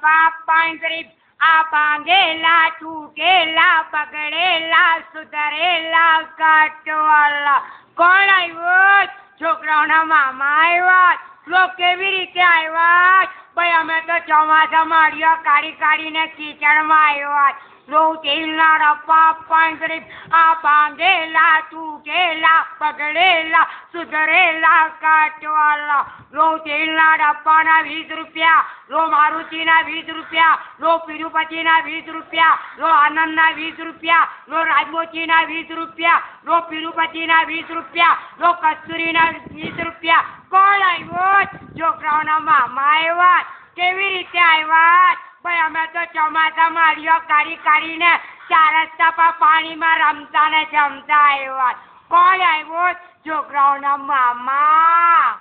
પાપ પાંજરી આ ભાંગેલા તૂટેલા બગડેલા સુધરેલા કાટવાલા કોણ આવ્યો? છોકરાઓના મામા આવ્યા. લોક કેવી રીતે આવ્યા? ભાઈ અમે તો ચોમાસા માળિયા કાઢીને કીચડમાં આવ્યા. લો તેલના રપા પાંજરી આ ભાંગેલા તૂટેલા બગડેલા સુધરેલા કાટવાલા લો તેલના ડબ્બાના 20 રૂપિયા, લો મારુતિના 20 રૂપિયા, લો તિરુપતિના 20 રૂપિયા, લો આનંદના 20 રૂપિયા, લો રાજમોચીના 20 રૂપિયા, લો તિરુપતિના 20 રૂપિયા, લો કસ્તુરીના 20 રૂપિયા. કોણ આવ્યો? છોકરાઓના મામા આવ્યા. કેવી રીતે આવ્યા? ભાઈ અમે તો ચોમાસા માળિયો કાઢીને ચાર રસ્તા પર પાણીમાં રમતા ને જમતા આવ્યા. કોણ આવ્યો? છોકરાઓના મામા.